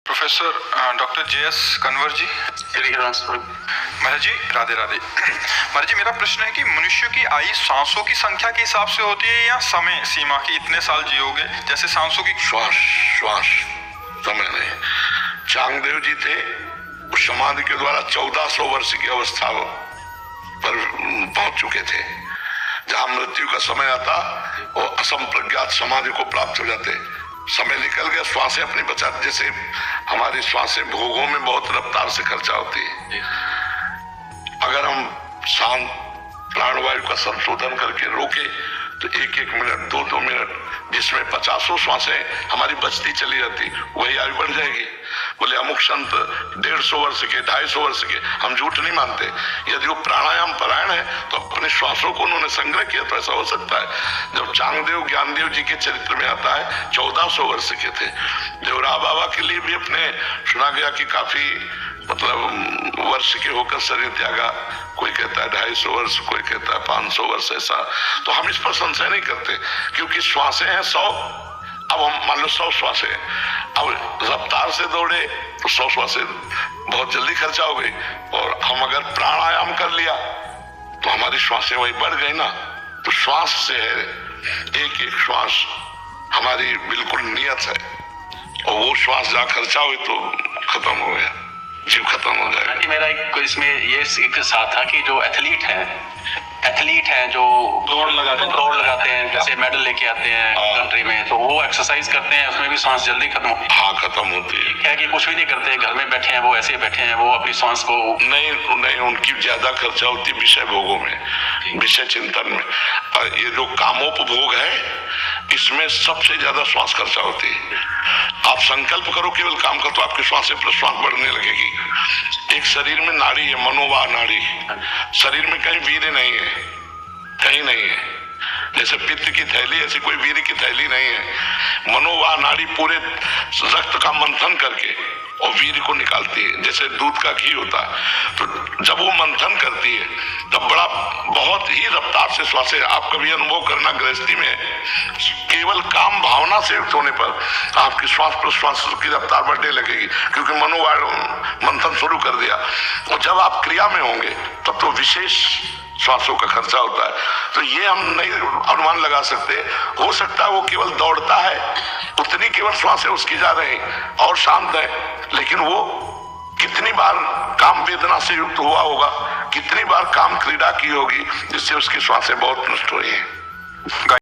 Professor doctor JS Kanwar जी। महाराज जी राधे राधे। महाराज जी मेरा प्रश्न है कि मनुष्य की आयु सांसों की संख्या के हिसाब से होती है या समय सीमा की, इतने साल जियोगे, जैसे सांसों की? श्वास समय नहीं। चांगदेव जी थे, उस समाधि के द्वारा 1400 वर्ष की अवस्था पर पहुंच चुके थे। जहां मृत्यु का समय आता वो असंप्रज्ञात समाधि को प्राप्त हो जाते। समय निकल गया, श्वासें अपनी बचा, जैसे हमारी श्वासें भोगों में बहुत रफ्तार से खर्चा होती है। अगर हम शांत प्राणवायु का संशोधन करके रोके तो 1-1 मिनट 2-2 मिनट, जिसमें 50 श्वासें हमारी बचती चली जाती, वही आयु बढ़ जाएगी। बोले अमुक संत 150 वर्ष के, 250 वर्ष के, हम झूठ नहीं मानते। यदि वो प्राणायाम परायण है तो अपने श्वासों को उन्होंने संग्रह किया तो ऐसा हो सकता है। जब चांगदेव ज्ञानदेव जी के चरित्र में आता है 1400 वर्ष के थे। देवरा बाबा के लिए भी अपने सुना गया कि काफी वर्ष के होकर शरीर त्यागा। कोई कहता है 250 वर्ष, कोई कहता है 500 वर्ष। ऐसा तो हम इस पर संशय नहीं करते, क्योंकि श्वासें हैं 100। अब हम मान लो 100 श्वासें, अब रफ्तार से दौड़े तो 100 श्वासें बहुत जल्दी खर्चा हो गई। और हम अगर प्राणायाम कर लिया तो हमारी श्वासें वही बढ़ गई ना। तो श्वास से है, एक श्वास हमारी बिल्कुल नियत है, और वो श्वास जहाँ खर्चा हुई तो खत्म हो गया, जीव खत्म हो जाएगा। मेरा इसमें ये एक साथ था कि जो एथलीट हैं जो दौड़ लगाते हैं, जैसे मेडल लेके आते हैं कंट्री में, तो वो एक्सरसाइज करते हैं, उसमें भी सांस जल्दी खत्म होती है कि कुछ भी नहीं करते, घर में बैठे हैं, वो ऐसे बैठे हैं, वो अपनी सांस को नहीं उनकी ज्यादा खर्चा होती है विषय भोगों में, विषय चिंतन में। और ये जो कामोपभोग है, इसमें सबसे ज्यादा श्वास खर्चा होती है। आप संकल्प करो केवल काम का, तो आपके श्वास से प्रश्वास बढ़ने लगेगी। एक शरीर में नाड़ी है, मनोवा नाड़ी। शरीर में कहीं वीर्य नहीं है, कहीं नहीं है। जैसे पित्त की थैली, ऐसी कोई वीर्य की थैली नहीं है। मनोवा नाड़ी पूरे रक्त का मंथन करके और वीर्य को निकालती है, जैसे दूध का घी होता है। तो जब वो मंथन करती है तब बड़ा बहुत ही रफ्तार से श्वासें, आप कभी अनुभव करना गृहस्थी में, केवल काम भावना से युक्त होने पर आपकी श्वास प्रश्वास की रफ्तार बढ़ने लगेगी, क्योंकि मनोवायु मंथन शुरू कर दिया। और जब आप क्रिया में होंगे तब तो विशेष श्वासों का खर्चा होता है। तो ये हम नहीं अनुमान लगा सकते। हो सकता है वो केवल दौड़ता है, उतनी केवल श्वासें उसकी जा रही और शांत है, लेकिन वो कितनी बार काम वेदना से युक्त हुआ होगा, कितनी बार काम क्रीड़ा की होगी, जिससे उसकी श्वासें बहुत नष्ट हुई है।